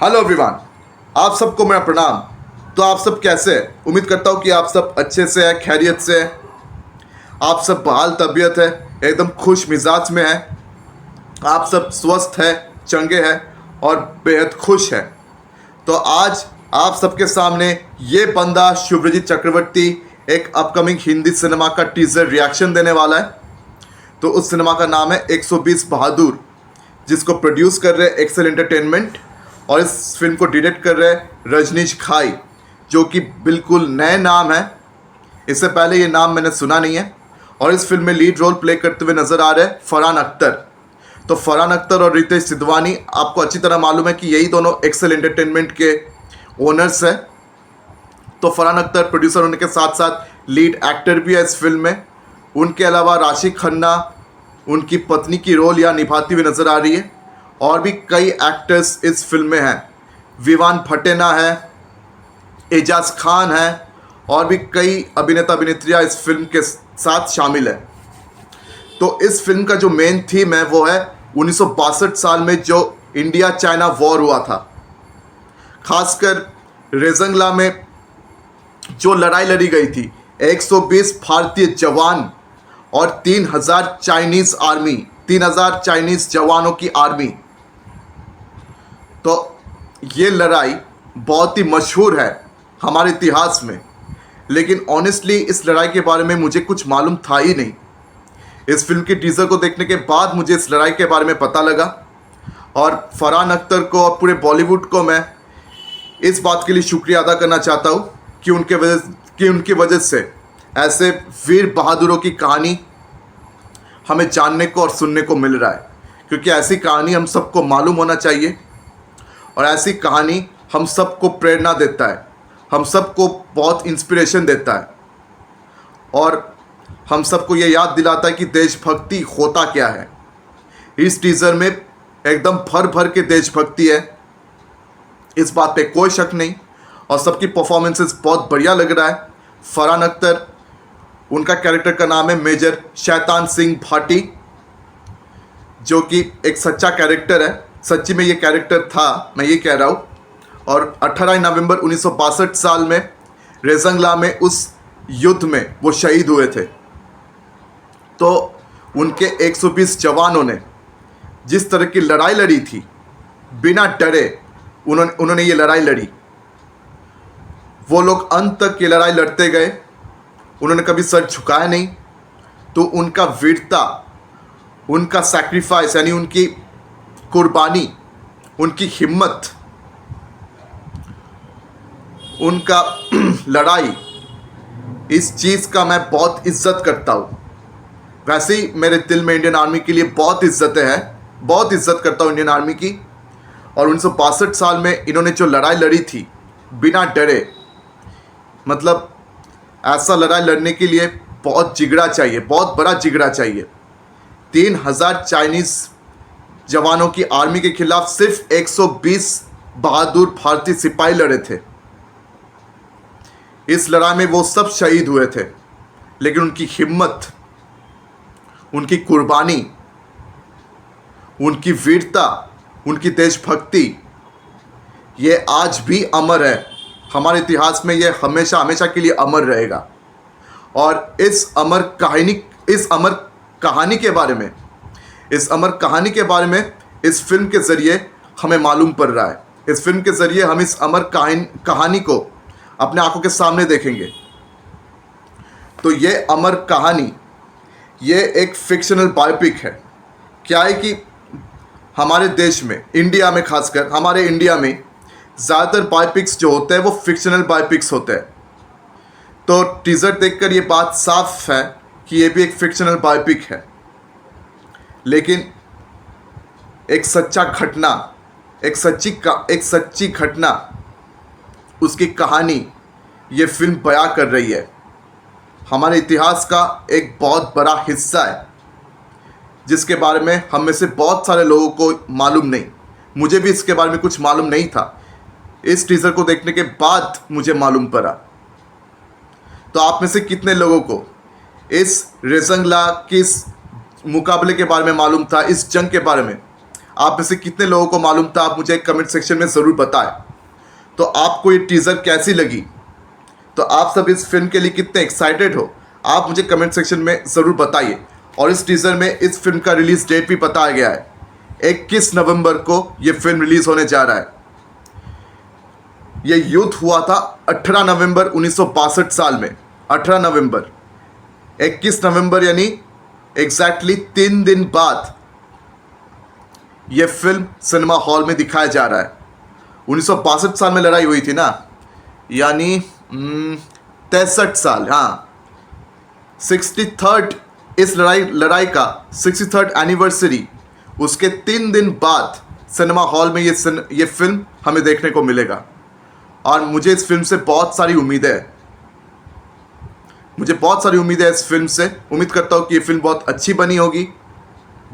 Hello everyone, आप सबको मेरा प्रणाम। तो आप सब कैसे हैं? उम्मीद करता हूँ कि आप सब अच्छे से हैं, खैरियत से हैं। आप सब बहाल तबीयत है, एकदम खुश मिजाज में है। आप सब स्वस्थ है, चंगे हैं और बेहद खुश हैं। तो आज आप सबके सामने ये बंदा शुभ्रजीत चक्रवर्ती एक अपकमिंग हिंदी सिनेमा का टीजर रिएक्शन देने वाला है। तो उस सिनेमा का नाम है 120 बहादुर, जिसको प्रोड्यूस कर रहे हैं एक्सेल एंटरटेनमेंट और इस फिल्म को डायरेक्ट कर रहे हैं रजनीश खाई, जो कि बिल्कुल नए नाम है। इससे पहले ये नाम मैंने सुना नहीं है। और इस फिल्म में लीड रोल प्ले करते हुए नजर आ रहे हैं फरहान अख्तर। तो फरहान अख्तर और रितेश सिद्धवानी, आपको अच्छी तरह मालूम है कि यही दोनों एक्सेल एंटरटेनमेंट के ओनर्स हैं। तो फरहान अख्तर प्रोड्यूसर होने के साथ साथ लीड एक्टर भी है इस फिल्म में। उनके अलावा राशि खन्ना उनकी पत्नी की रोल यहाँ निभाती हुई नजर आ रही है। और भी कई एक्टर्स इस फिल्म में हैं। विवान भट्टेना है, एजाज खान है और भी कई अभिनेता अभिनेत्रियाँ इस फिल्म के साथ शामिल है। तो इस फिल्म का जो मेन थीम है वो है 1962 साल में जो इंडिया चाइना वॉर हुआ था। खासकर रेजंगला में जो लड़ाई लड़ी गई थी, 120 भारतीय जवान और 3000 चाइनीज आर्मी, 3000 चाइनीज जवानों की आर्मी। तो ये लड़ाई बहुत ही मशहूर है हमारे इतिहास में। लेकिन ऑनेस्टली इस लड़ाई के बारे में मुझे कुछ मालूम था ही नहीं। इस फिल्म के टीज़र को देखने के बाद मुझे इस लड़ाई के बारे में पता लगा। और फरहान अख्तर को और पूरे बॉलीवुड को मैं इस बात के लिए शुक्रिया अदा करना चाहता हूँ कि उनकी वजह से ऐसे वीर बहादुरों की कहानी हमें जानने को और सुनने को मिल रहा है। क्योंकि ऐसी कहानी हम सबको मालूम होना चाहिए और ऐसी कहानी हम सबको प्रेरणा देता है, हम सबको बहुत इंस्पिरेशन देता है और हम सबको ये याद दिलाता है कि देशभक्ति होता क्या है। इस टीज़र में एकदम भर भर के देशभक्ति है, इस बात पे कोई शक नहीं। और सबकी परफॉर्मेंसेस बहुत बढ़िया लग रहा है। फरहान अख्तर, उनका कैरेक्टर का नाम है मेजर शैतान सिंह भाटी, जो कि एक सच्चा कैरेक्टर है। सच्ची में ये कैरेक्टर था, मैं ये कह रहा हूँ। और 18 नवंबर 1962 साल में रेजंगला में उस युद्ध में वो शहीद हुए थे। तो उनके 120 जवानों ने जिस तरह की लड़ाई लड़ी थी, बिना डरे उन्होंने ये लड़ाई लड़ी। वो लोग अंत तक ये लड़ाई लड़ते गए, उन्होंने कभी सर झुकाया नहीं। तो उनका वीरता, उनका सैक्रिफाइस यानी उनकी कुर्बानी, उनकी हिम्मत, उनका लड़ाई, इस चीज़ का मैं बहुत इज्जत करता हूँ। वैसे ही मेरे दिल में इंडियन आर्मी के लिए बहुत इज्जतें हैं, बहुत इज्जत करता हूँ इंडियन आर्मी की। और 1962 साल में इन्होंने जो लड़ाई लड़ी थी बिना डरे, मतलब ऐसा लड़ाई लड़ने के लिए बहुत जिगरा चाहिए, बहुत बड़ा जिगरा चाहिए। 3000 चाइनीज़ जवानों की आर्मी के खिलाफ सिर्फ 120 बहादुर भारतीय सिपाही लड़े थे। इस लड़ाई में वो सब शहीद हुए थे, लेकिन उनकी हिम्मत, उनकी कुर्बानी, उनकी वीरता, उनकी देशभक्ति, ये आज भी अमर है हमारे इतिहास में। ये हमेशा हमेशा के लिए अमर रहेगा। और इस अमर कहानी के बारे में इस फिल्म के ज़रिए हमें मालूम पड़ रहा है। इस फिल्म के ज़रिए हम इस अमर कहानी को अपने आंखों के सामने देखेंगे। तो ये अमर कहानी, ये एक फिक्शनल बायोपिक है। क्या है कि हमारे देश में, इंडिया में, खासकर हमारे इंडिया में ज़्यादातर बायोपिक्स जो होते हैं वो फिक्शनल बायोपिक्स होते हैं। तो टीज़र देखकर ये बात साफ है कि ये भी एक फिक्शनल बायोपिक है। लेकिन एक सच्चा घटना, एक सच्ची घटना, उसकी कहानी ये फिल्म बयां कर रही है। हमारे इतिहास का एक बहुत बड़ा हिस्सा है जिसके बारे में हम में से बहुत सारे लोगों को मालूम नहीं। मुझे भी इसके बारे में कुछ मालूम नहीं था। इस टीज़र को देखने के बाद मुझे मालूम पड़ा। तो आप में से कितने लोगों को इस रेजंगला के इस मुकाबले के बारे में मालूम था, इस जंग के बारे में? आप में से कितने लोगों को मालूम था, आप मुझे कमेंट सेक्शन में ज़रूर बताएं। तो आपको ये टीज़र कैसी लगी, तो आप सब इस फिल्म के लिए कितने एक्साइटेड हो, आप मुझे कमेंट सेक्शन में ज़रूर बताइए। और इस टीज़र में इस फिल्म का रिलीज़ डेट भी बताया गया है, 21 नवंबर को ये फिल्म रिलीज़ होने जा रहा है। ये युद्ध हुआ था 18 नवंबर 1962 साल में। 18 नवंबर, 21 नवंबर यानी एग्जैक्टली 3 दिन बाद ये फिल्म सिनेमा हॉल में दिखाया जा रहा है। 1962 साल में लड़ाई हुई थी ना, यानी 63 साल, हाँ 63rd, इस लड़ाई का 63rd एनिवर्सरी, उसके 3 दिन बाद सिनेमा हॉल में ये फिल्म हमें देखने को मिलेगा। और मुझे इस फिल्म से बहुत सारी उम्मीदें हैं, मुझे बहुत सारी उम्मीदें हैं इस फिल्म से। उम्मीद करता हूँ कि ये फिल्म बहुत अच्छी बनी होगी,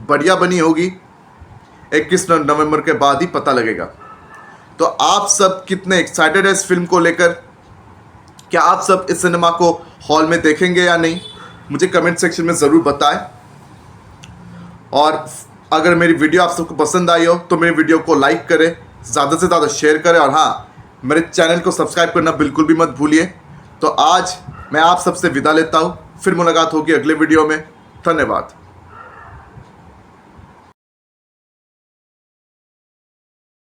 बढ़िया बनी होगी। 21 नवंबर के बाद ही पता लगेगा। तो आप सब कितने एक्साइटेड है इस फिल्म को लेकर? क्या आप सब इस सिनेमा को हॉल में देखेंगे या नहीं, मुझे कमेंट सेक्शन में ज़रूर बताएं। और अगर मेरी वीडियो आप सबको पसंद आई हो तो मेरी वीडियो को लाइक करें, ज़्यादा से ज़्यादा शेयर करें, और हाँ, मेरे चैनल को सब्सक्राइब करना बिल्कुल भी मत भूलिए। तो आज मैं आप सबसे विदा लेता हूँ, फिर मुलाकात होगी अगले वीडियो में। धन्यवाद।